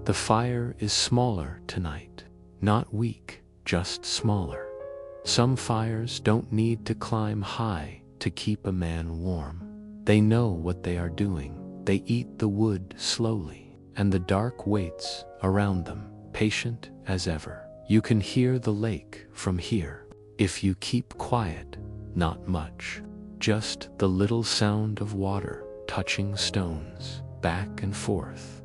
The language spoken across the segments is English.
The fire is smaller tonight. Not weak, just smaller. Some fires don't need to climb high to keep a man warm. They know what they are doing. They eat the wood slowly, and the dark waits around them, patient as ever. You can hear the lake from here. If you keep quiet, not much. Just the little sound of water touching stones, back and forth,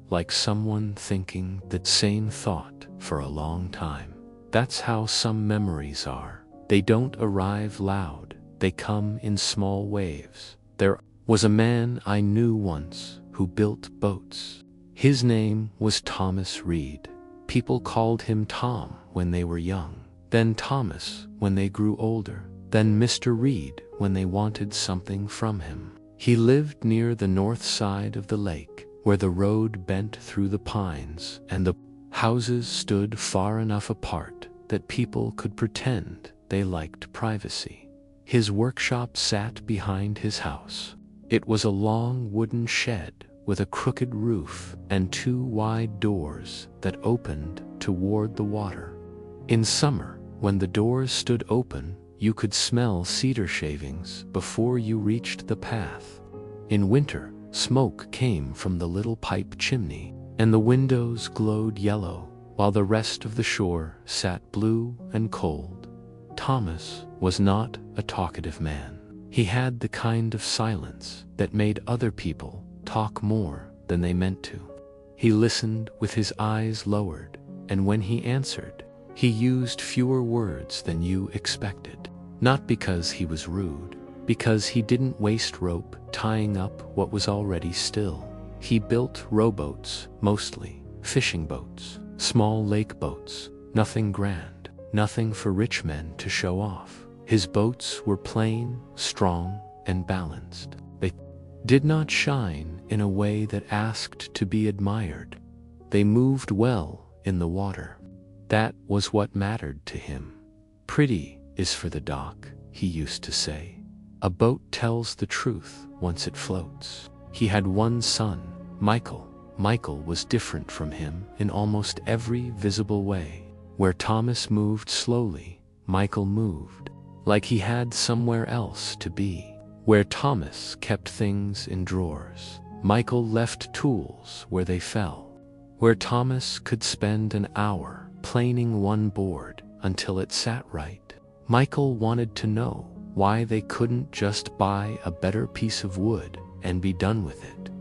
like someone thinking that same thought for a long time. That's how some memories are. They don't arrive loud. They come in small waves. There was a man I knew once who built boats. His name was Thomas Reed. People called him Tom when they were young, then Thomas when they grew older, then Mr. Reed when they wanted something from him. He lived near the north side of the lake, where the road bent through the pines and the houses stood far enough apart that people could pretend they liked privacy. His workshop sat behind his house. It was a long wooden shed with a crooked roof and 2 wide doors that opened toward the water. In summer, when the doors stood open, you could smell cedar shavings before you reached the path. In winter, smoke came from the little pipe chimney, and the windows glowed yellow, while the rest of the shore sat blue and cold. Thomas was not a talkative man. He had the kind of silence that made other people talk more than they meant to. He listened with his eyes lowered, and when he answered, he used fewer words than you expected. Not because he was rude, because he didn't waste rope tying up what was already still. He built rowboats, mostly fishing boats, small lake boats, nothing grand, nothing for rich men to show off. His boats were plain, strong, and balanced. They did not shine in a way that asked to be admired. They moved well in the water. That was what mattered to him. Pretty is for the dock, he used to say. A boat tells the truth once it floats. He had one son, Michael. Michael was different from him in almost every visible way. Where Thomas moved slowly, Michael moved, like he had somewhere else to be. Where Thomas kept things in drawers, Michael left tools where they fell. Where Thomas could spend an hour planing one board until it sat right, Michael wanted to know why they couldn't just buy a better piece of wood and be done with it.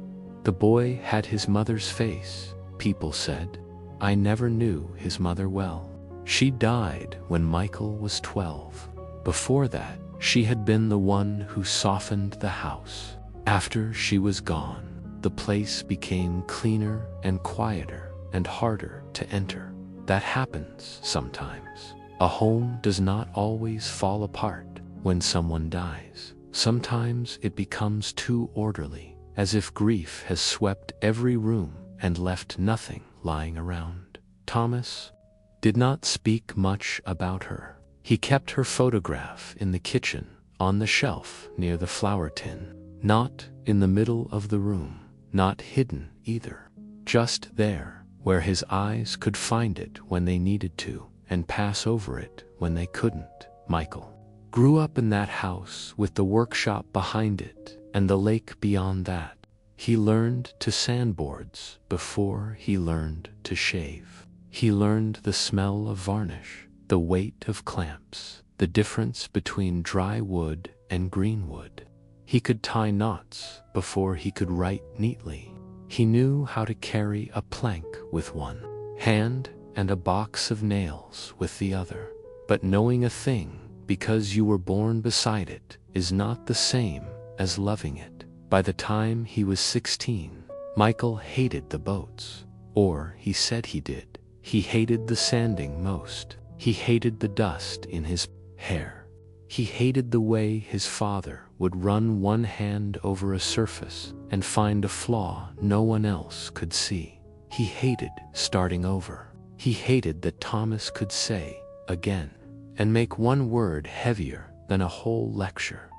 The boy had his mother's face, people said. I never knew his mother well. She died when Michael was 12. Before that, she had been the one who softened the house. After she was gone, the place became cleaner and quieter and harder to enter. That happens sometimes. A home does not always fall apart when someone dies. Sometimes it becomes too orderly, as if grief has swept every room and left nothing lying around. Thomas did not speak much about her. He kept her photograph in the kitchen, on the shelf near the flour tin, not in the middle of the room, not hidden either, just there, where his eyes could find it when they needed to and pass over it when they couldn't. Michael grew up in that house with the workshop behind it and the lake beyond that. He learned to sandboards before he learned to shave. He learned the smell of varnish, the weight of clamps, the difference between dry wood and green wood. He could tie knots before he could write neatly. He knew how to carry a plank with one hand and a box of nails with the other. But knowing a thing because you were born beside it is not the same as loving it. By the time he was 16, Michael hated the boats, or he said he did. He hated the sanding most. He hated the dust in his hair. He hated the way his father would run one hand over a surface and find a flaw no one else could see. He hated starting over. He hated that Thomas could say, again, and make one word heavier than a whole lecture.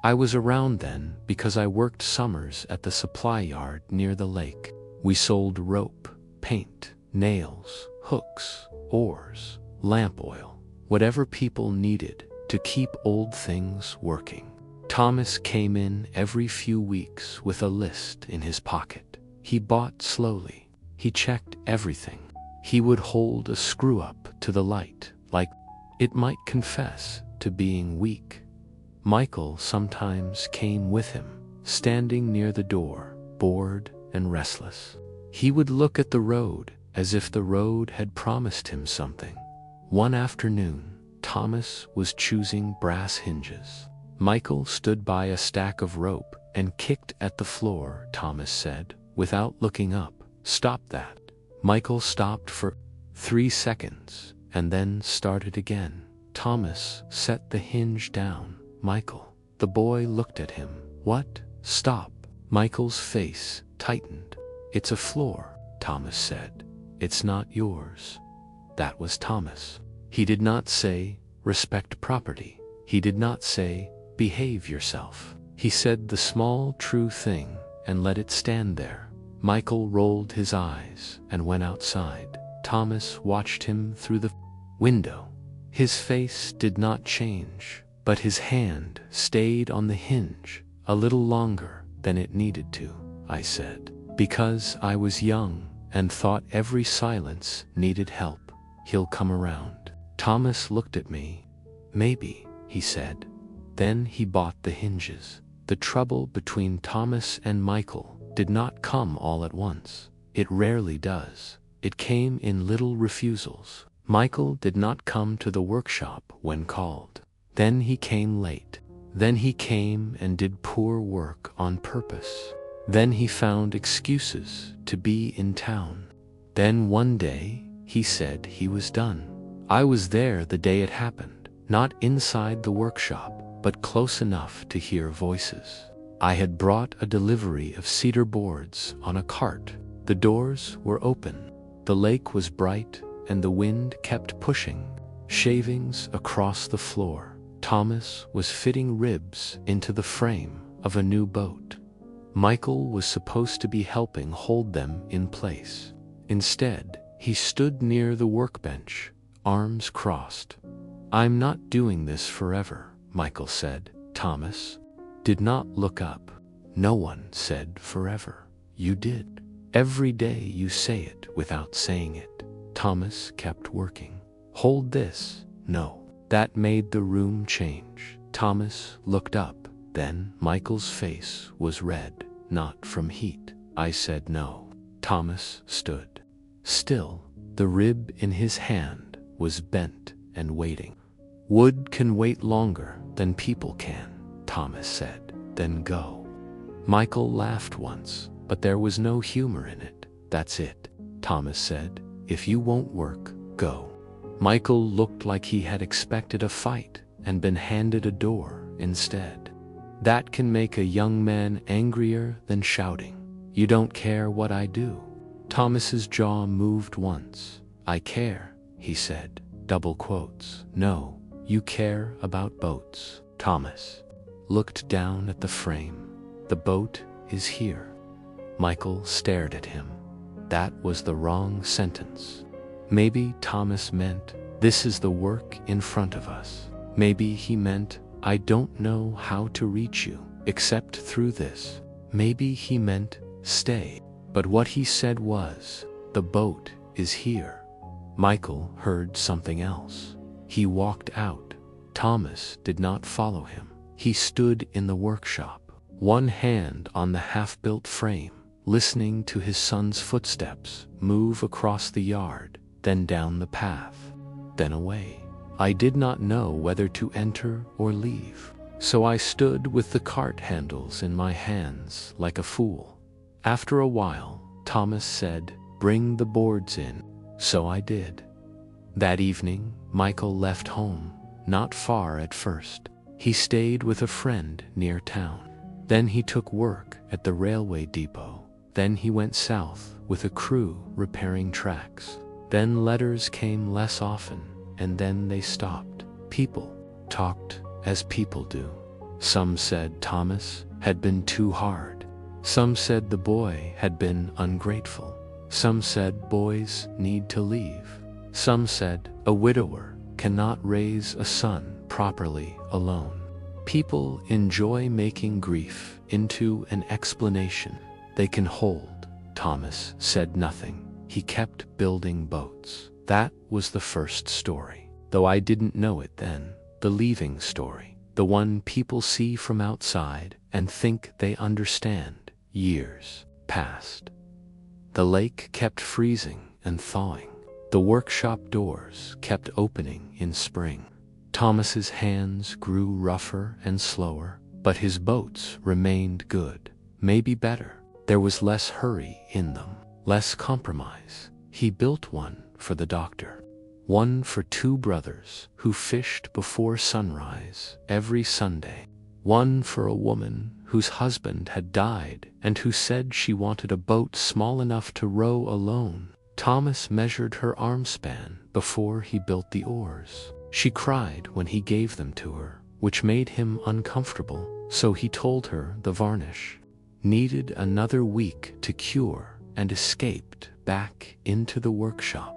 I was around then because I worked summers at the supply yard near the lake. We sold rope, paint, nails, hooks, oars, lamp oil, whatever people needed to keep old things working. Thomas came in every few weeks with a list in his pocket. He bought slowly. He checked everything. He would hold a screw up to the light, like it might confess to being weak. Michael sometimes came with him, standing near the door, bored and restless. He would look at the road as if the road had promised him something. One afternoon, Thomas was choosing brass hinges. Michael stood by a stack of rope and kicked at the floor. Thomas said, without looking up, "Stop that." Michael stopped for 3 seconds and then started again. Thomas set the hinge down. "Michael." The boy looked at him. "What? Stop." Michael's face tightened. "It's a floor," Thomas said. "It's not yours." That was Thomas. He did not say, "Respect property." He did not say, "Behave yourself." He said the small true thing and let it stand there. Michael rolled his eyes and went outside. Thomas watched him through the window. His face did not change, but his hand stayed on the hinge a little longer than it needed to. I said, because I was young and thought every silence needed help. "He'll come around." Thomas looked at me. "Maybe," he said. Then he bought the hinges. The trouble between Thomas and Michael did not come all at once. It rarely does. It came in little refusals. Michael did not come to the workshop when called. Then he came late. Then he came and did poor work on purpose. Then he found excuses to be in town. Then one day he said he was done. I was there the day it happened, not inside the workshop, but close enough to hear voices. I had brought a delivery of cedar boards on a cart. The doors were open. The lake was bright and the wind kept pushing shavings across the floor. Thomas was fitting ribs into the frame of a new boat. Michael was supposed to be helping hold them in place. Instead, he stood near the workbench, arms crossed. "I'm not doing this forever," Michael said. Thomas did not look up. "No one said forever. You did. Every day you say it without saying it." Thomas kept working. "Hold this." "No." That made the room change. Thomas looked up. Then Michael's face was red, not from heat. I said no. Thomas stood still. The rib in his hand was bent and waiting. "Wood can wait longer than people can," Thomas said. "Then go." Michael laughed once, but there was no humor in it. "That's it," Thomas said. "If you won't work, go." Michael looked like he had expected a fight and been handed a door instead. That can make a young man angrier than shouting, "You don't care what I do." Thomas's jaw moved once. "I care," he said, double quotes. "No, you care about boats." Thomas looked down at the frame. "The boat is here." Michael stared at him. That was the wrong sentence. Maybe Thomas meant, "This is the work in front of us." Maybe he meant, "I don't know how to reach you except through this." Maybe he meant, "Stay." But what he said was, "The boat is here." Michael heard something else. He walked out. Thomas did not follow him. He stood in the workshop, one hand on the half-built frame, listening to his son's footsteps move across the yard, then down the path, then away. I did not know whether to enter or leave, so I stood with the cart handles in my hands like a fool. After a while, Thomas said, "Bring the boards in." So I did. That evening, Michael left home, not far at first. He stayed with a friend near town. Then he took work at the railway depot. Then he went south with a crew repairing tracks. Then letters came less often, and then they stopped. People talked as people do. Some said Thomas had been too hard. Some said the boy had been ungrateful. Some said boys need to leave. Some said a widower cannot raise a son properly alone. People enjoy making grief into an explanation they can hold. Thomas said nothing. He kept building boats. That was the first story, though I didn't know it then. The leaving story, the one people see from outside and think they understand. Years passed. The lake kept freezing and thawing. The workshop doors kept opening in spring. Thomas's hands grew rougher and slower, but his boats remained good, maybe better. There was less hurry in them, less compromise. He built one for the doctor, one for 2 brothers who fished before sunrise every Sunday, one for a woman whose husband had died and who said she wanted a boat small enough to row alone. Thomas measured her arm span before he built the oars. She cried when he gave them to her, which made him uncomfortable, so he told her the varnish needed another week to cure and escaped back into the workshop.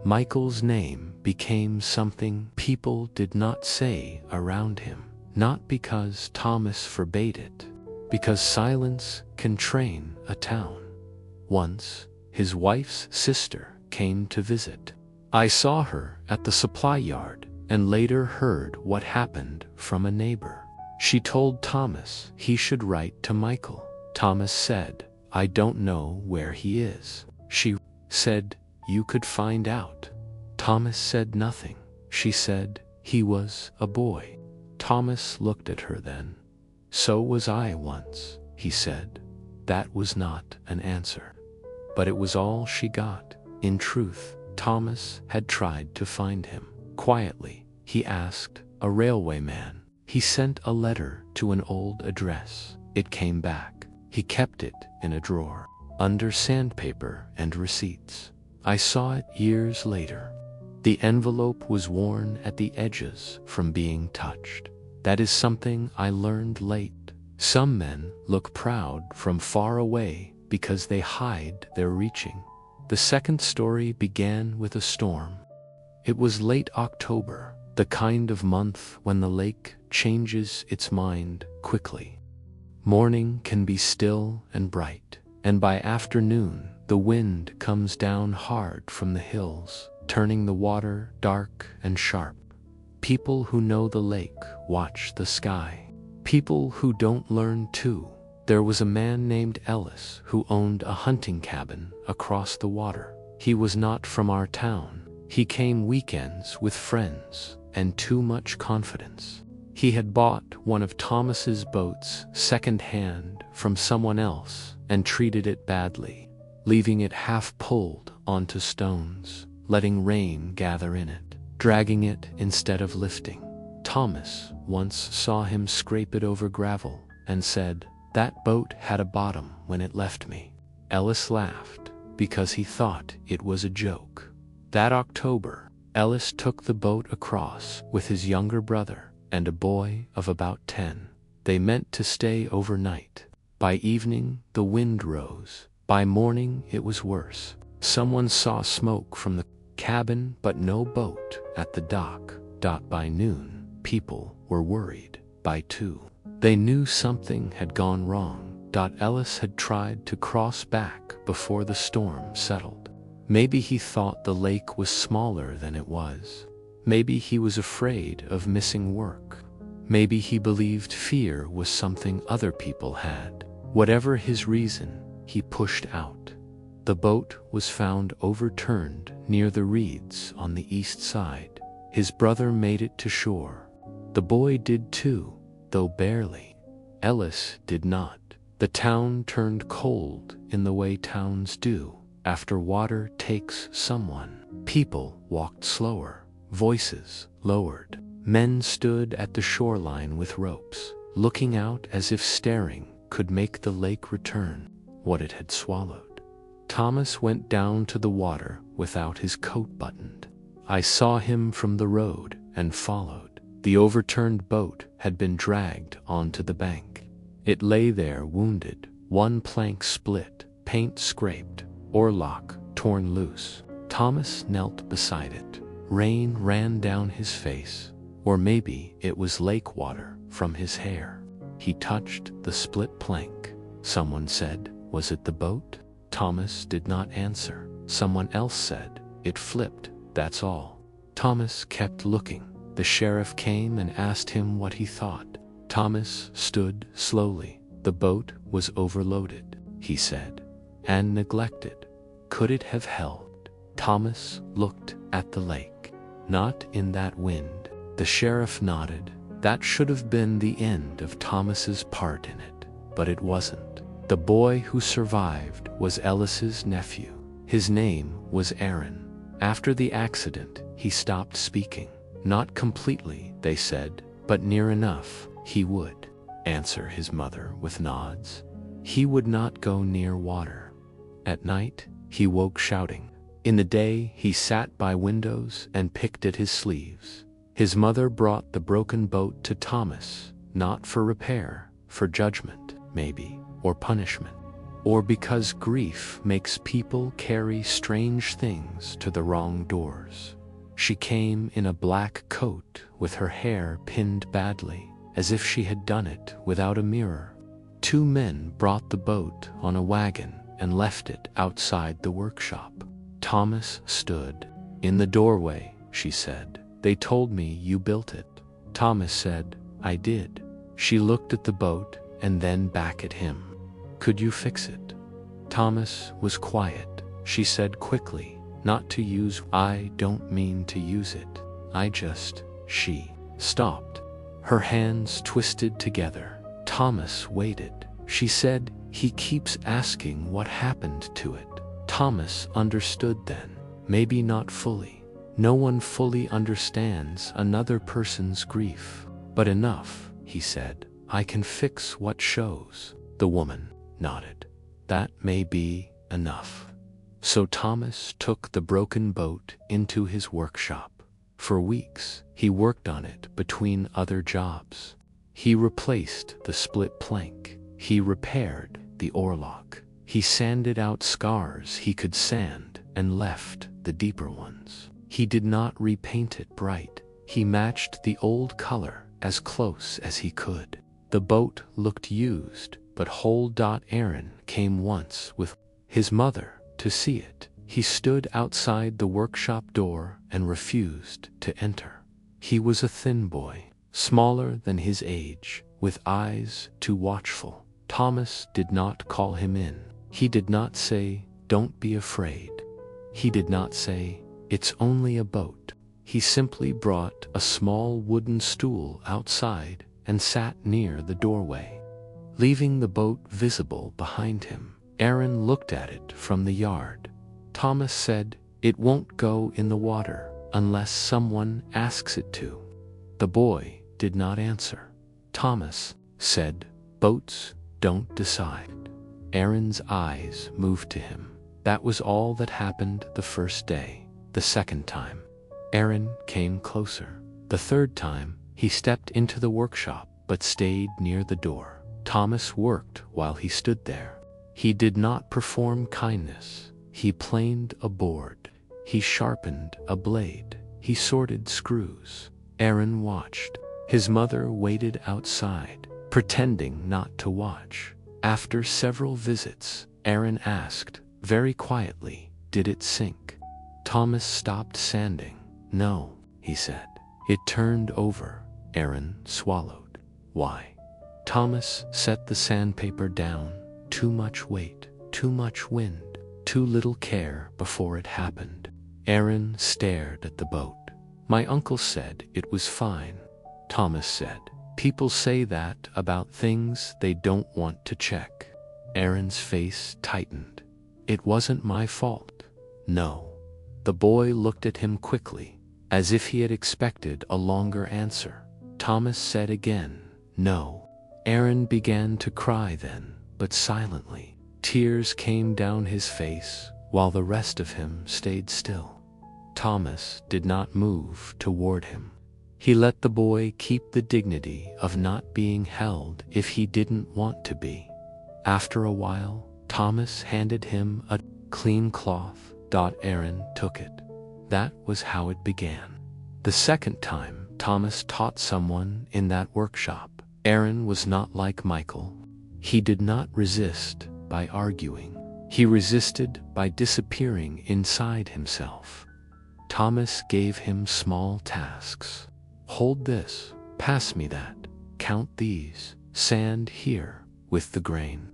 Michael's name became something people did not say around him, not because Thomas forbade it, because silence can train a town. Once, his wife's sister came to visit. I saw her at the supply yard and later heard what happened from a neighbor. She told Thomas he should write to Michael. Thomas said, "I don't know where he is." She said, "You could find out." Thomas said nothing. She said, "He was a boy." Thomas looked at her then. "So was I once," he said. That was not an answer, but it was all she got. In truth, Thomas had tried to find him. Quietly, he asked a railway man. He sent a letter to an old address. It came back. He kept it in a drawer, under sandpaper and receipts. I saw it years later. The envelope was worn at the edges from being touched. That is something I learned late. Some men look proud from far away because they hide their reaching. The second story began with a storm. It was late October, the kind of month when the lake changes its mind quickly. Morning can be still and bright, and by afternoon the wind comes down hard from the hills, turning the water dark and sharp. People who know the lake watch the sky. People who don't learn too. There was a man named Ellis who owned a hunting cabin across the water. He was not from our town. He came weekends with friends and too much confidence. He had bought one of Thomas's boats second-hand from someone else and treated it badly, leaving it half pulled onto stones, letting rain gather in it, dragging it instead of lifting. Thomas once saw him scrape it over gravel and said, "That boat had a bottom when it left me." Ellis laughed because he thought it was a joke. That October, Ellis took the boat across with his younger brother and a boy of about 10. They meant to stay overnight. By evening, the wind rose. By morning, it was worse. Someone saw smoke from the cabin, but no boat at the dock. By noon, people were worried. By 2, they knew something had gone wrong. Ellis had tried to cross back before the storm settled. Maybe he thought the lake was smaller than it was. Maybe he was afraid of missing work. Maybe he believed fear was something other people had. Whatever his reason, he pushed out. The boat was found overturned near the reeds on the east side. His brother made it to shore. The boy did too, though barely. Ellis did not. The town turned cold in the way towns do after water takes someone. People walked slower, voices lowered. Men stood at the shoreline with ropes, looking out as if staring could make the lake return what it had swallowed. Thomas went down to the water without his coat buttoned. I saw him from the road and followed. The overturned boat had been dragged onto the bank. It lay there wounded, One plank split, paint scraped, oarlock torn loose. Thomas knelt beside it. Rain ran down his face, or maybe it was lake water from his hair. He touched the split plank. Someone said, "Was it the boat?" Thomas did not answer. Someone else said, "It flipped, that's all." Thomas kept looking. The sheriff came and asked him what he thought. Thomas stood slowly. "The boat was overloaded," he said, "and neglected. Could it have held?" Thomas looked at the lake. "Not in that wind." The sheriff nodded. That should have been the end of Thomas's part in it, but it wasn't. The boy who survived was Ellis's nephew. His name was Aaron. After the accident, he stopped speaking. Not completely, they said, but near enough. He would answer his mother with nods. He would not go near water. At night, he woke shouting. In the day, he sat by windows and picked at his sleeves. His mother brought the broken boat to Thomas, not for repair, for judgment, maybe, or punishment, or because grief makes people carry strange things to the wrong doors. She came in a black coat with her hair pinned badly, as if she had done it without a mirror. Two men brought the boat on a wagon and left it outside the workshop. Thomas stood. "In the doorway," she said. "They told me you built it." Thomas said, "I did." She looked at the boat and then back at him. "Could you fix it?" Thomas was quiet. She said quickly, "Not to use." "I don't mean to use it. I just..." She stopped. Her hands twisted together. Thomas waited. She said, "He keeps asking what happened to it." Thomas understood then. Maybe not fully. No one fully understands another person's grief. But enough, he said. "I can fix what shows." The woman nodded. "That may be enough." So Thomas took the broken boat into his workshop. For weeks, he worked on it between other jobs. He replaced the split plank. He repaired the oarlock. He sanded out scars he could sand and left the deeper ones. He did not repaint it bright. He matched the old color as close as he could. The boat looked used, but whole. Aaron came once with his mother to see it. He stood outside the workshop door and refused to enter. He was a thin boy, smaller than his age, with eyes too watchful. Thomas did not call him in. He did not say, "Don't be afraid." He did not say, "It's only a boat." He simply brought a small wooden stool outside and sat near the doorway, leaving the boat visible behind him. Aaron looked at it from the yard. Thomas said, "It won't go in the water unless someone asks it to." The boy did not answer. Thomas said, "Boats don't decide." Aaron's eyes moved to him. That was all that happened the first day. The second time, Aaron came closer. The third time, he stepped into the workshop but stayed near the door. Thomas worked while he stood there. He did not perform kindness. He planed a board. He sharpened a blade. He sorted screws. Aaron watched. His mother waited outside, pretending not to watch. After several visits, Aaron asked, very quietly, "Did it sink?" Thomas stopped sanding. "No," he said. "It turned over." Aaron swallowed. "Why?" Thomas set the sandpaper down. Too much weight, too much wind, too little care before it happened. Aaron stared at the boat. "My uncle said it was fine." Thomas said, "People say that about things they don't want to check." Aaron's face tightened. "It wasn't my fault." "No." The boy looked at him quickly, as if he had expected a longer answer. Thomas said again, "No." Aaron began to cry then, but silently. Tears came down his face, while the rest of him stayed still. Thomas did not move toward him. He let the boy keep the dignity of not being held if he didn't want to be. After a while, Thomas handed him a clean cloth. Aaron took it. That was how it began. The second time Thomas taught someone in that workshop, Aaron was not like Michael. He did not resist by arguing. He resisted by disappearing inside himself. Thomas gave him small tasks. Hold this, pass me that, count these, sand here with the grain.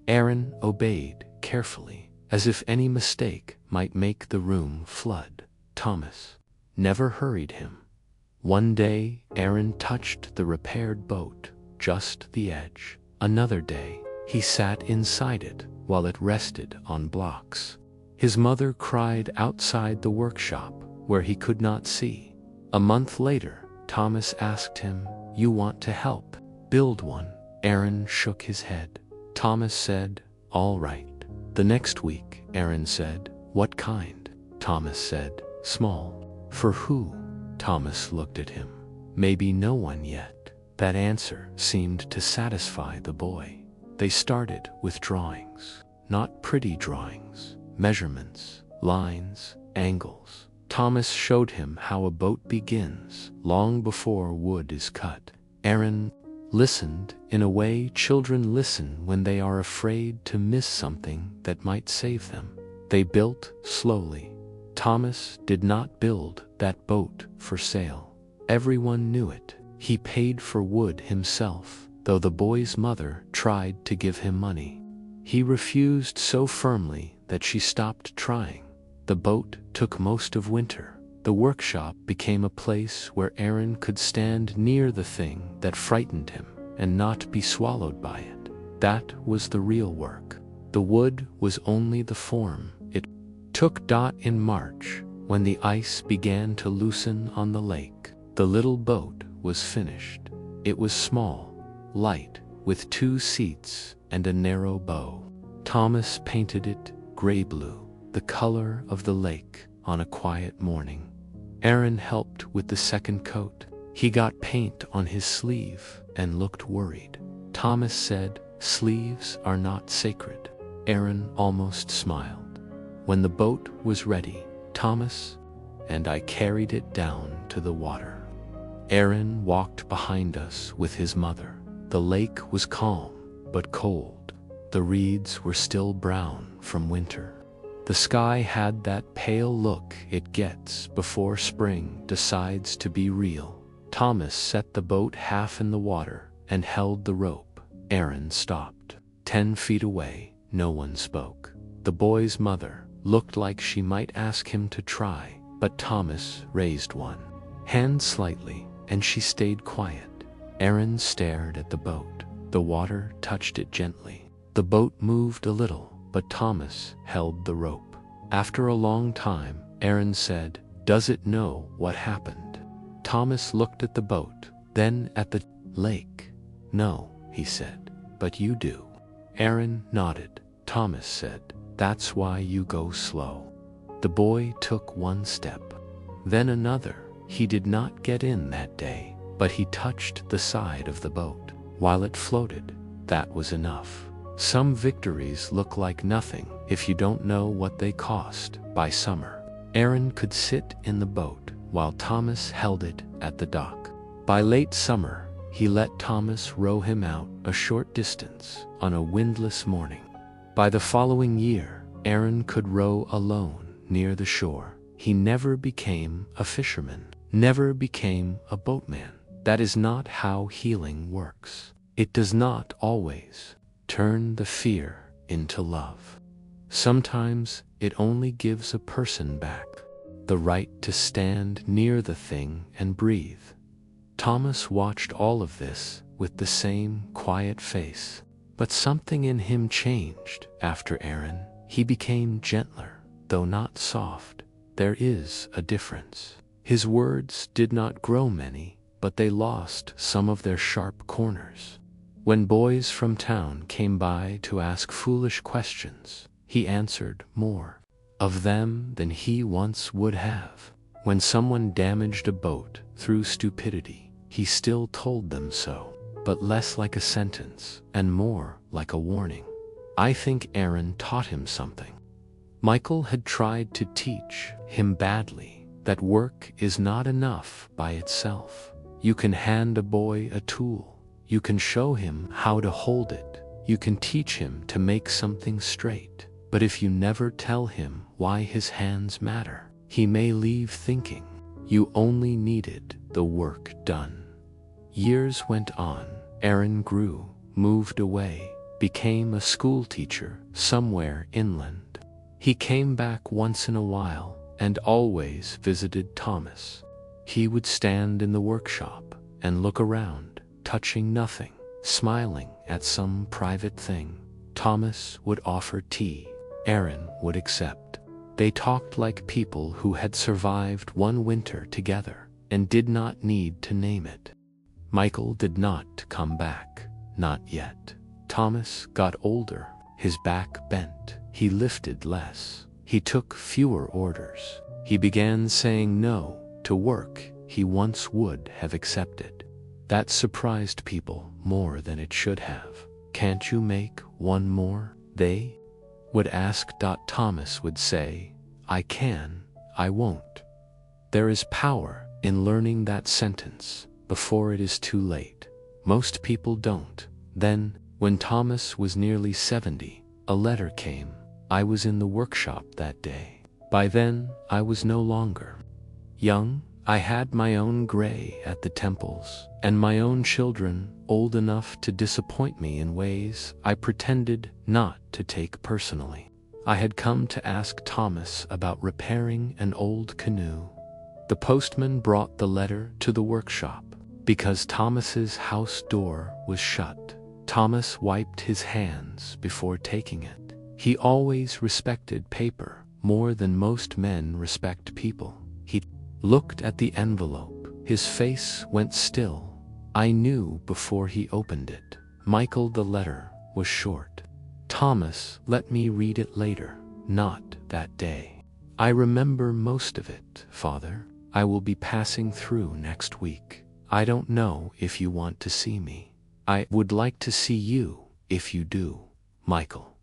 Aaron obeyed carefully, as if any mistake might make the room flood. Thomas never hurried him. One day, Aaron touched the repaired boat, just the edge. Another day, he sat inside it while it rested on blocks. His mother cried outside the workshop where he could not see. A month later, Thomas asked him, "You want to help build one?" Aaron shook his head. Thomas said, "All right." The next week, Aaron said, "What kind?" Thomas said, "Small." "For who?" Thomas looked at him. "Maybe no one yet." That answer seemed to satisfy the boy. They started with drawings, not pretty drawings, measurements, lines, angles. Thomas showed him how a boat begins long before wood is cut. Aaron listened in a way children listen when they are afraid to miss something that might save them. They built slowly. Thomas did not build that boat for sale. Everyone knew it. He paid for wood himself, though the boy's mother tried to give him money. He refused so firmly that she stopped trying. The boat took most of winter. The workshop became a place where Aaron could stand near the thing that frightened him and not be swallowed by it. That was the real work. The wood was only the form. It took. In March, when the ice began to loosen on the lake, the little boat was finished. It was small, light, with 2 seats and a narrow bow. Thomas painted it gray-blue, the color of the lake on a quiet morning. Aaron helped with the second coat. He got paint on his sleeve and looked worried. Thomas said, "Sleeves are not sacred." Aaron almost smiled. When the boat was ready, Thomas and I carried it down to the water. Aaron walked behind us with his mother. The lake was calm but cold. The reeds were still brown from winter. The sky had that pale look it gets before spring decides to be real. Thomas set the boat half in the water and held the rope. Aaron stopped. 10 feet away, no one spoke. The boy's mother looked like she might ask him to try, but Thomas raised one hand slightly, and she stayed quiet. Aaron stared at the boat. The water touched it gently. The boat moved a little, but Thomas held the rope. After a long time, Aaron said, "Does it know what happened?" Thomas looked at the boat, then at the lake. "No," he said, "but you do." Aaron nodded. Thomas said, "That's why you go slow." The boy took one step, then another. He did not get in that day, but he touched the side of the boat. While it floated, that was enough. Some victories look like nothing if you don't know what they cost. By summer, Aaron could sit in the boat while Thomas held it at the dock. By late summer, he let Thomas row him out a short distance on a windless morning. By the following year, Aaron could row alone near the shore. He never became a fisherman, never became a boatman. That is not how healing works. It does not always turn the fear into love. Sometimes it only gives a person back the right to stand near the thing and breathe. Thomas watched all of this with the same quiet face, but something in him changed after Aaron. He became gentler, though not soft. There is a difference. His words did not grow many, but they lost some of their sharp corners. When boys from town came by to ask foolish questions, he answered more of them than he once would have. When someone damaged a boat through stupidity, he still told them so, but less like a sentence and more like a warning. I think Aaron taught him something. Michael had tried to teach him badly that work is not enough by itself. You can hand a boy a tool. You can show him how to hold it. You can teach him to make something straight. But if you never tell him why his hands matter, he may leave thinking you only needed the work done. Years went on. Aaron grew, moved away, became a school teacher somewhere inland. He came back once in a while and always visited Thomas. He would stand in the workshop and look around, touching nothing, smiling at some private thing. Thomas would offer tea. Aaron would accept. They talked like people who had survived one winter together and did not need to name it. Michael did not come back, not yet. Thomas got older, his back bent. He lifted less. He took fewer orders. He began saying no to work he once would have accepted. That surprised people more than it should have. Can't you make one more? They would ask. Thomas would say, I can, I won't. There is power in learning that sentence before it is too late. Most people don't. Then, when Thomas was nearly 70, a letter came. I was in the workshop that day. By then, I was no longer young. I had my own gray at the temples, and my own children old enough to disappoint me in ways I pretended not to take personally. I had come to ask Thomas about repairing an old canoe. The postman brought the letter to the workshop. Because Thomas's house door was shut, Thomas wiped his hands before taking it. He always respected paper more than most men respect people. He looked at the envelope. His face went still. I knew before he opened it. Michael, the letter was short. Thomas, let me read it later, not that day. I remember most of it, Father. I will be passing through next week. I don't know if you want to see me. I would like to see you, if you do, Michael.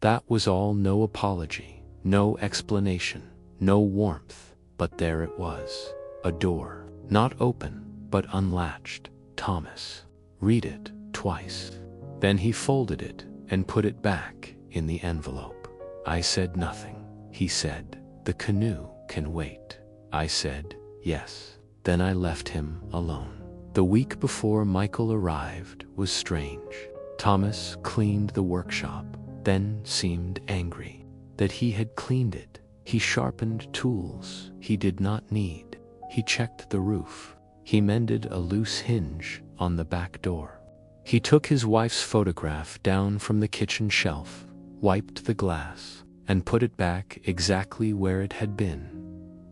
That was all. No apology, no explanation, no warmth, but there it was. A door, not open, but unlatched. Thomas, read it twice. Then he folded it and put it back in the envelope. I said nothing. He said, the canoe can wait. I said, yes. Then I left him alone. The week before Michael arrived was strange. Thomas cleaned the workshop, then seemed angry that he had cleaned it. He sharpened tools he did not need. He checked the roof. He mended a loose hinge on the back door. He took his wife's photograph down from the kitchen shelf, wiped the glass, and put it back exactly where it had been.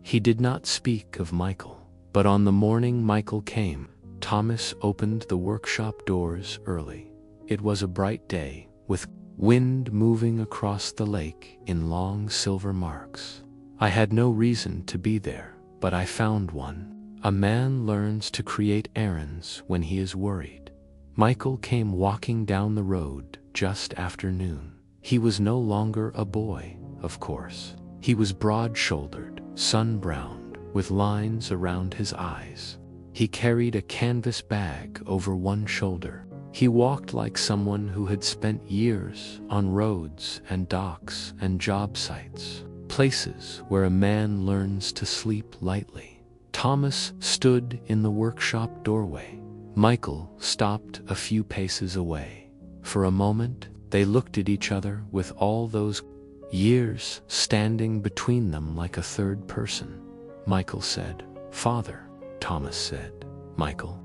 He did not speak of Michael, but on the morning Michael came, Thomas opened the workshop doors early. It was a bright day, with wind moving across the lake in long silver marks. I had no reason to be there, but I found one. A man learns to create errands when he is worried. Michael came walking down the road just after noon. He was no longer a boy, of course. He was broad-shouldered, sun-browned, with lines around his eyes. He carried a canvas bag over one shoulder. He walked like someone who had spent years on roads and docks and job sites, places where a man learns to sleep lightly. Thomas stood in the workshop doorway. Michael stopped a few paces away. For a moment, they looked at each other with all those years standing between them like a third person. Michael said, "Father." Thomas said, "Michael."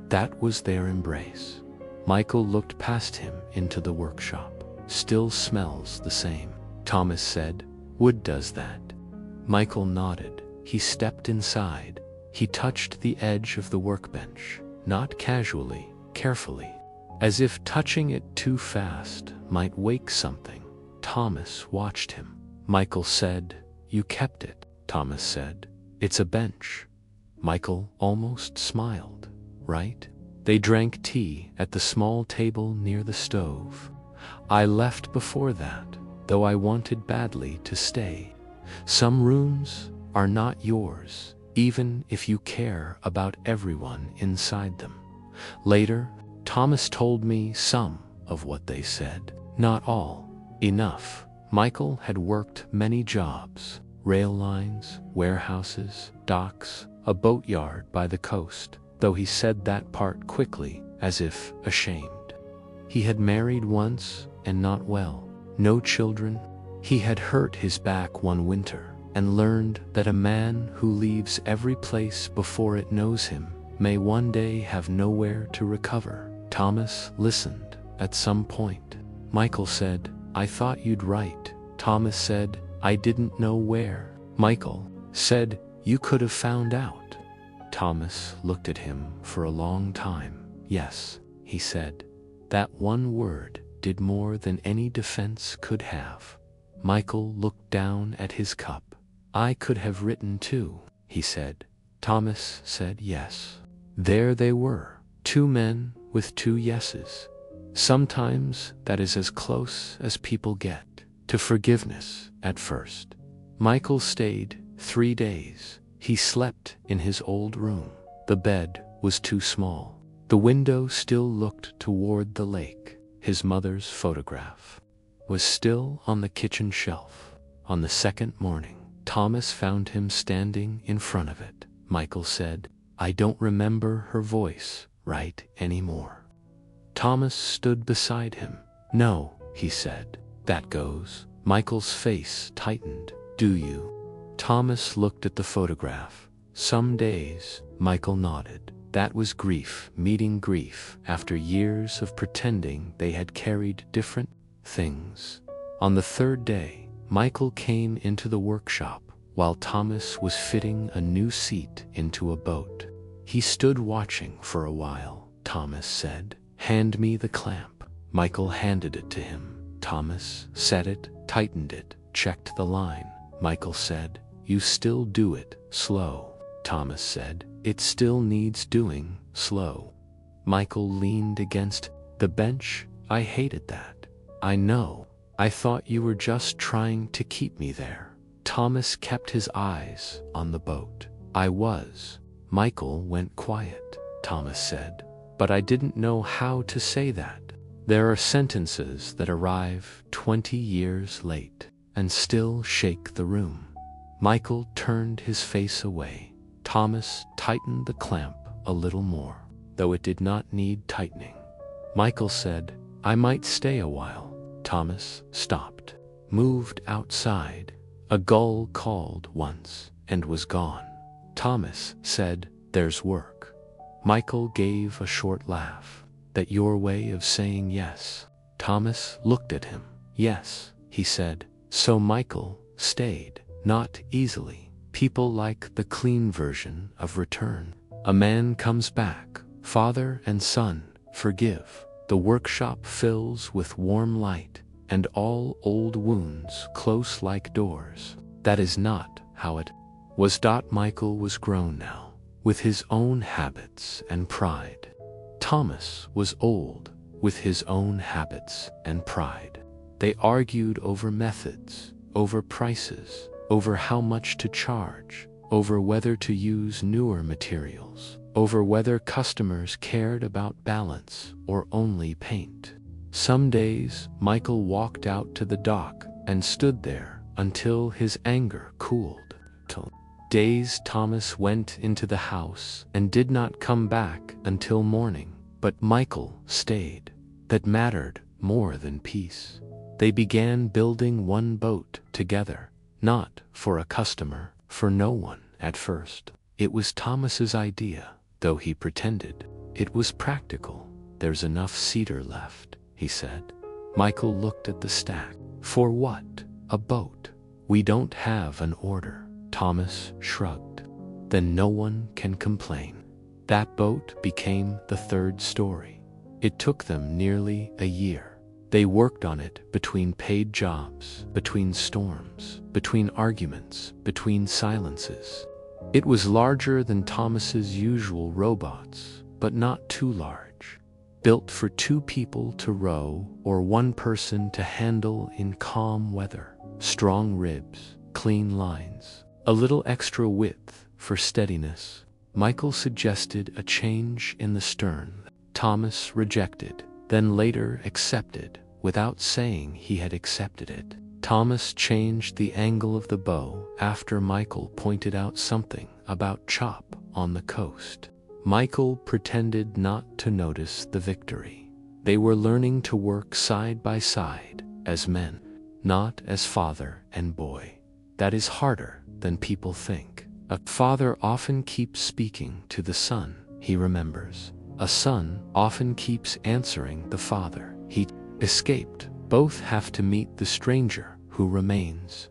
That was their embrace. Michael looked past him into the workshop. "Still smells the same." Thomas said, "Wood does that." Michael nodded. He stepped inside. He touched the edge of the workbench, not casually, carefully, as if touching it too fast might wake something. Thomas watched him. Michael said, "You kept it." Thomas said, "It's a bench." Michael almost smiled. "Right?" They drank tea at the small table near the stove. I left before that, though I wanted badly to stay. Some rooms are not yours, even if you care about everyone inside them. Later, Thomas told me some of what they said. Not all. Enough. Michael had worked many jobs: rail lines, warehouses, docks, a boatyard by the coast, though he said that part quickly, as if ashamed. He had married once, and not well. No children. He had hurt his back one winter, and learned that a man who leaves every place before it knows him may one day have nowhere to recover. Thomas listened. At some point, Michael said, "I thought you'd write." Thomas said, "I didn't know where." Michael said, "You could have found out." Thomas looked at him for a long time. "Yes," he said. That one word did more than any defense could have. Michael looked down at his cup. "I could have written too," he said. Thomas said yes. There they were, two men with two yeses. Sometimes that is as close as people get to forgiveness at first. Michael stayed 3 days. He slept in his old room. The bed was too small. The window still looked toward the lake. His mother's photograph was still on the kitchen shelf. On the second morning, Thomas found him standing in front of it. Michael said, "I don't remember her voice right anymore." Thomas stood beside him. "No," he said. "That goes." Michael's face tightened. "Do you?" Thomas looked at the photograph. "Some days," Michael nodded. That was grief meeting grief after years of pretending they had carried different things. On the third day, Michael came into the workshop while Thomas was fitting a new seat into a boat. He stood watching for a while. Thomas said, "Hand me the clamp." Michael handed it to him. Thomas set it, tightened it, checked the line. Michael said, "You still do it slow." Thomas said, "It still needs doing slow." Michael leaned against the bench. "I hated that." "I know. I thought you were just trying to keep me there." Thomas kept his eyes on the boat. "I was." Michael went quiet. Thomas said, "But I didn't know how to say that." There are sentences that arrive 20 years late and still shake the room. Michael turned his face away. Thomas tightened the clamp a little more, though it did not need tightening. Michael said, "I might stay a while." Thomas stopped, moved outside. A gull called once and was gone. Thomas said, "There's work." Michael gave a short laugh. "That your way of saying yes?" Thomas looked at him. "Yes," he said. So Michael stayed, not easily. People like the clean version of return. A man comes back, father and son, forgive. The workshop fills with warm light, and all old wounds close like doors. That is not how it was. Michael was grown now, with his own habits and pride. Thomas was old, with his own habits and pride. They argued over methods, over prices, over how much to charge, over whether to use newer materials, over whether customers cared about balance or only paint. Some days, Michael walked out to the dock and stood there until his anger cooled. Days Thomas went into the house and did not come back until morning, but Michael stayed. That mattered more than peace. They began building one boat together, not for a customer, for no one at first. It was Thomas's idea, though he pretended it was practical. "There's enough cedar left," he said. Michael looked at the stack. "For what? A boat? We don't have an order." Thomas shrugged. "Then no one can complain." That boat became the third story. It took them nearly a year. They worked on it between paid jobs, between storms, between arguments, between silences. It was larger than Thomas's usual rowboats, but not too large. built for 2 people to row or 1 person to handle in calm weather. Strong ribs, clean lines, a little extra width for steadiness. Michael suggested a change in the stern. Thomas rejected, then later accepted, without saying he had accepted it. Thomas changed the angle of the bow after Michael pointed out something about chop on the coast. Michael pretended not to notice the victory. They were learning to work side by side as men, not as father and boy. That is harder than people think. A father often keeps speaking to the son he remembers. A son often keeps answering the father he escaped. Both have to meet the stranger who remains.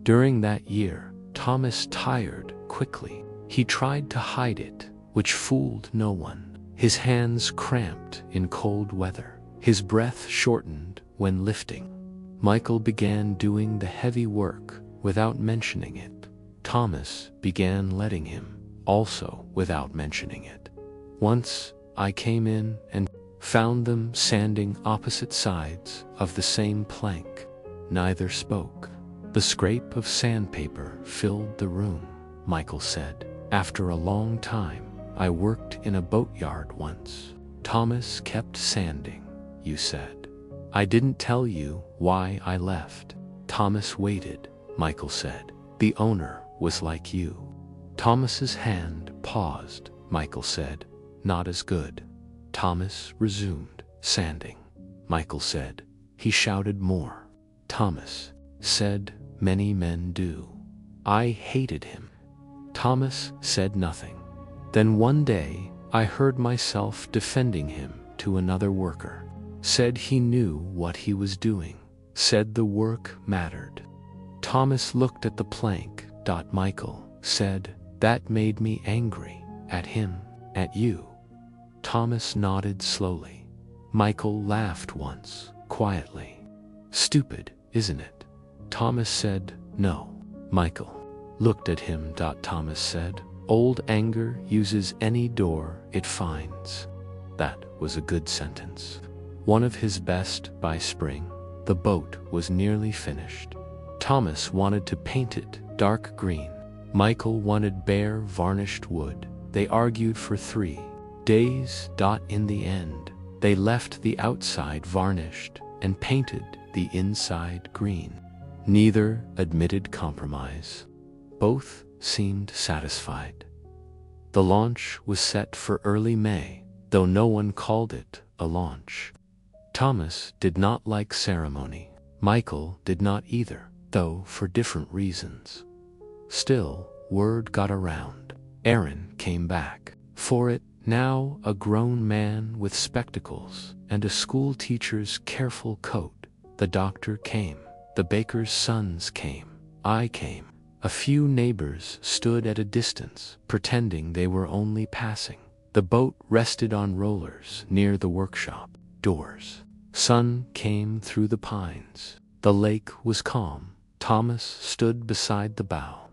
During that year, Thomas tired quickly. He tried to hide it, which fooled no one. His hands cramped in cold weather. His breath shortened when lifting. Michael began doing the heavy work without mentioning it. Thomas began letting him, also without mentioning it. Once, I came in and found them sanding opposite sides of the same plank. Neither spoke. The scrape of sandpaper filled the room, Michael said. After a long time, I worked in a boatyard once. Thomas kept sanding, you said. I didn't tell you why I left. Thomas waited, Michael said. The owner was like you. Thomas's hand paused, Michael said. Not as good. Thomas resumed sanding. Michael said. He shouted more. Thomas said, many men do. I hated him. Thomas said nothing. Then one day, I heard myself defending him to another worker. Said he knew what he was doing. Said the work mattered. Thomas looked at the plank. Michael said, that made me angry. At him, at you. Thomas nodded slowly. Michael laughed once, quietly. Stupid, isn't it? Thomas said, no. Michael looked at him. Thomas said, old anger uses any door it finds. That was a good sentence. One of his best by spring. The boat was nearly finished. Thomas wanted to paint it dark green. Michael wanted bare varnished wood. They argued for 3 days. In the end, they left the outside varnished and painted the inside green. Neither admitted compromise. Both seemed satisfied. The launch was set for early May, though no one called it a launch. Thomas did not like ceremony. Michael did not either, though for different reasons. Still, word got around. Aaron came back. For it, now a grown man with spectacles and a school teacher's careful coat. The doctor came. The baker's sons came. I came. A few neighbors stood at a distance, pretending they were only passing. The boat rested on rollers near the workshop doors. Sun came through the pines. The lake was calm. Thomas stood beside the bow.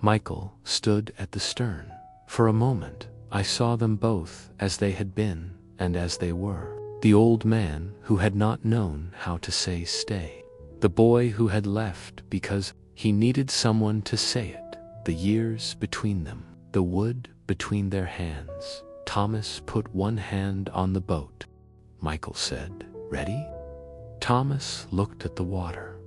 Michael stood at the stern. For a moment, I saw them both as they had been and as they were. The old man who had not known how to say stay. The boy who had left because he needed someone to say it. The years between them. The wood between their hands. Thomas put one hand on the boat. Michael said, ready? Thomas looked at the water.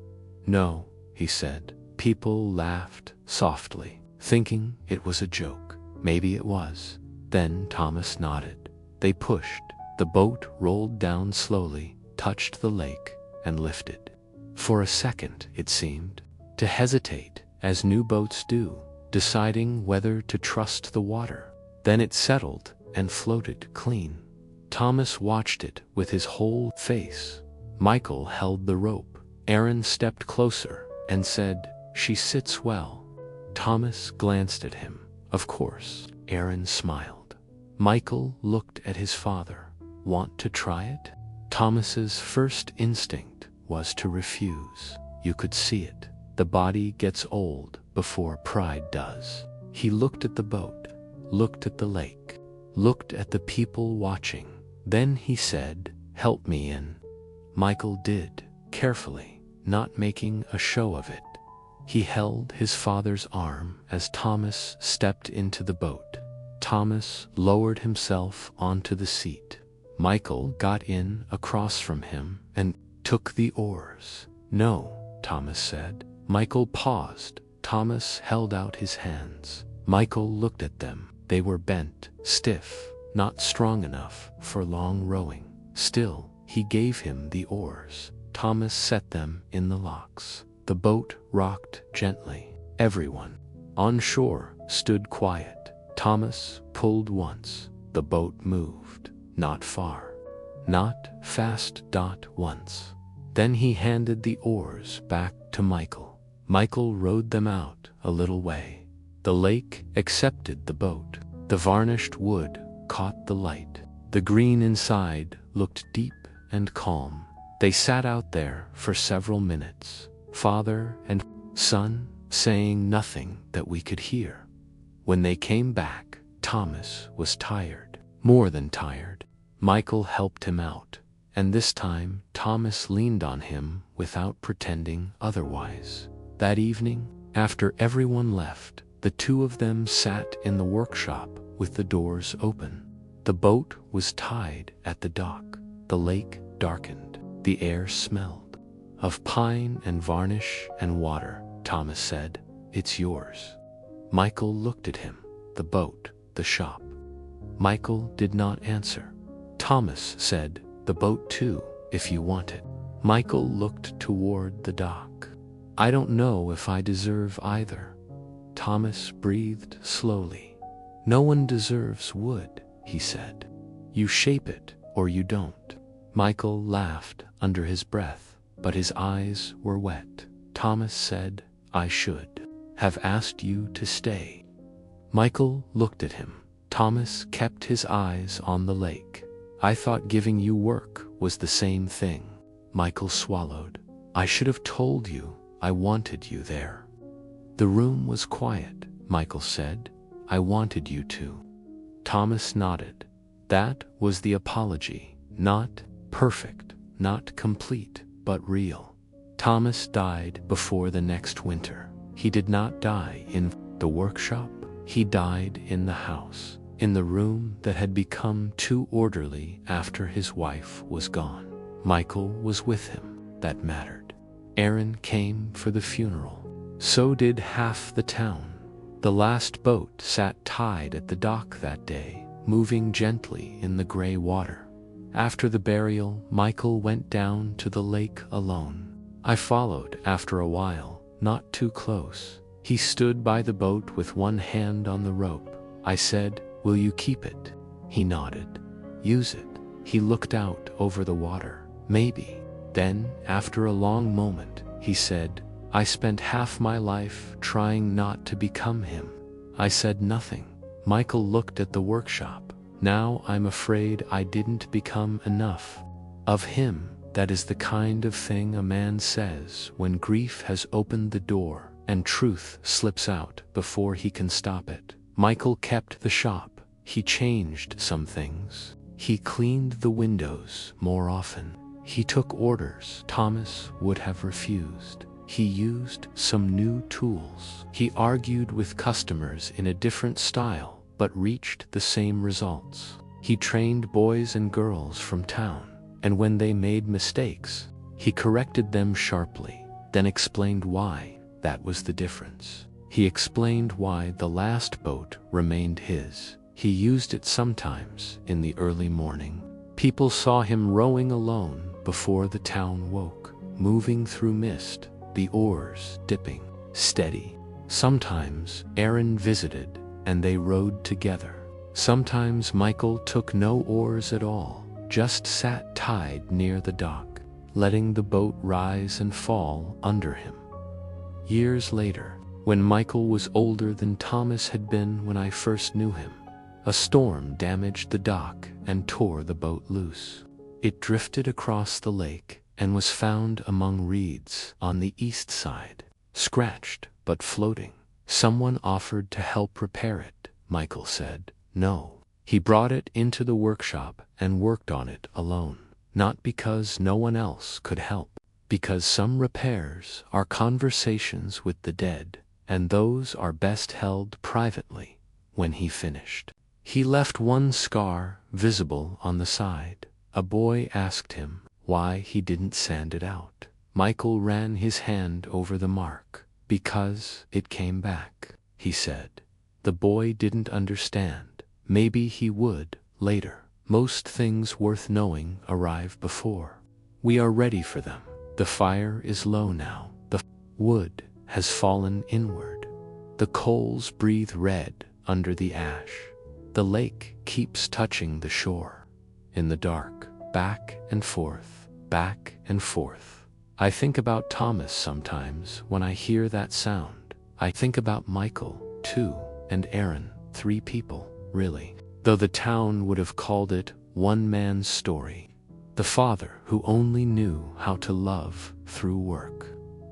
No, he said. People laughed softly, thinking it was a joke. Maybe it was. Then Thomas nodded. They pushed. The boat rolled down slowly, touched the lake, and lifted. For a second, it seemed, to hesitate, as new boats do, deciding whether to trust the water. Then it settled and floated clean. Thomas watched it with his whole face. Michael held the rope. Aaron stepped closer and said, she sits well. Thomas glanced at him. Of course, Aaron smiled. Michael looked at his father. Want to try it? Thomas's first instinct was to refuse. You could see it. The body gets old before pride does. He looked at the boat, looked at the lake, looked at the people watching. Then he said, "Help me in." Michael did, carefully, not making a show of it. He held his father's arm as Thomas stepped into the boat. Thomas lowered himself onto the seat. Michael got in across from him and took the oars. "No," Thomas said. Michael paused. Thomas held out his hands. Michael looked at them. They were bent, stiff, not strong enough for long rowing. Still, he gave him the oars. Thomas set them in the locks. The boat rocked gently. Everyone on shore stood quiet. Thomas pulled once. The boat moved. Not far. Not fast. Once. Then he handed the oars back to Michael. Michael rowed them out a little way. The lake accepted the boat. The varnished wood caught the light. The green inside looked deep and calm. They sat out there for several minutes, father and son, saying nothing that we could hear. When they came back, Thomas was tired, more than tired. Michael helped him out, and this time Thomas leaned on him without pretending otherwise. That evening, after everyone left, the two of them sat in the workshop with the doors open. The boat was tied at the dock. The lake darkened. The air smelled of pine and varnish and water. Thomas said, "It's yours." Michael looked at him. The boat, the shop. Michael did not answer. Thomas said, "The boat too, if you want it." Michael looked toward the dock. "I don't know if I deserve either." Thomas breathed slowly. "No one deserves wood," he said. "You shape it or you don't." Michael laughed under his breath, but his eyes were wet. Thomas said, "I should have asked you to stay." Michael looked at him. Thomas kept his eyes on the lake. "I thought giving you work was the same thing." Michael swallowed. "I should have told you I wanted you there." "The room was quiet," Michael said. "I wanted you to." Thomas nodded. That was the apology. Not perfect, not complete, but real. Thomas died before the next winter. He did not die in the workshop. He died in the house, in the room that had become too orderly after his wife was gone. Michael was with him. That mattered. Aaron came for the funeral. So did half the town. The last boat sat tied at the dock that day, moving gently in the gray water. After the burial, Michael went down to the lake alone. I followed after a while, not too close. He stood by the boat with one hand on the rope. I said, "Will you keep it?" He nodded. "Use it." He looked out over the water. "Maybe." Then, after a long moment, he said, "I spent half my life trying not to become him." I said nothing. Michael looked at the workshop. "Now I'm afraid I didn't become enough of him." That is the kind of thing a man says when grief has opened the door and truth slips out before he can stop it. Michael kept the shop. He changed some things. He cleaned the windows more often. He took orders Thomas would have refused. He used some new tools. He argued with customers in a different style, but reached the same results. He trained boys and girls from town, and when they made mistakes, he corrected them sharply, then explained why. That was the difference. He explained why the last boat remained his. He used it sometimes in the early morning. People saw him rowing alone before the town woke, moving through mist, the oars dipping, steady. Sometimes Aaron visited, and they rowed together. Sometimes Michael took no oars at all, just sat tied near the dock, letting the boat rise and fall under him. Years later, when Michael was older than Thomas had been when I first knew him, a storm damaged the dock and tore the boat loose. It drifted across the lake and was found among reeds on the east side, scratched but floating. Someone offered to help repair it. Michael said, "No." He brought it into the workshop and worked on it alone, not because no one else could help, because some repairs are conversations with the dead, and those are best held privately. When he finished, he left one scar visible on the side. A boy asked him why he didn't sand it out. Michael ran his hand over the mark. Because it came back, he said. The boy didn't understand. Maybe he would, later. Most things worth knowing arrive before we are ready for them. The fire is low now. The wood has fallen inward. The coals breathe red under the ash. The lake keeps touching the shore. In the dark, back and forth, back and forth. I think about Thomas sometimes when I hear that sound. I think about Michael, too, and Aaron, 3 people, really. Though the town would have called it one man's story. The father who only knew how to love through work.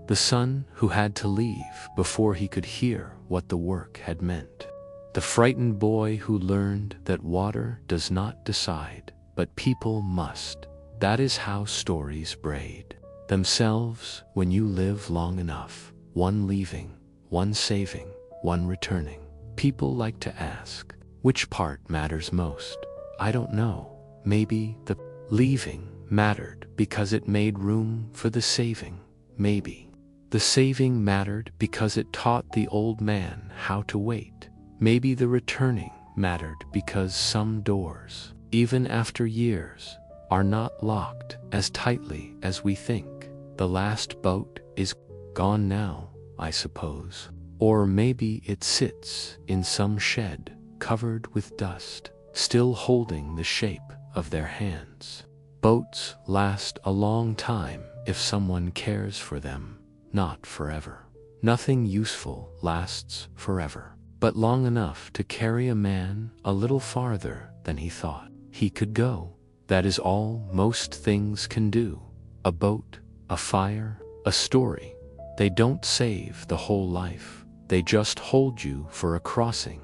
The son who had to leave before he could hear what the work had meant. The frightened boy who learned that water does not decide, but people must. That is how stories braid themselves when you live long enough. One leaving, one saving, one returning. People like to ask, which part matters most? I don't know. Maybe the leaving mattered because it made room for the saving. Maybe the saving mattered because it taught the old man how to wait. Maybe the returning mattered because some doors, even after years, are not locked as tightly as we think. The last boat is gone now, I suppose. Or maybe it sits in some shed, covered with dust, still holding the shape of their hands. Boats last a long time if someone cares for them, not forever. Nothing useful lasts forever, but long enough to carry a man a little farther than he thought he could go. That is all most things can do. A boat, a fire, a story. They don't save the whole life. They just hold you for a crossing.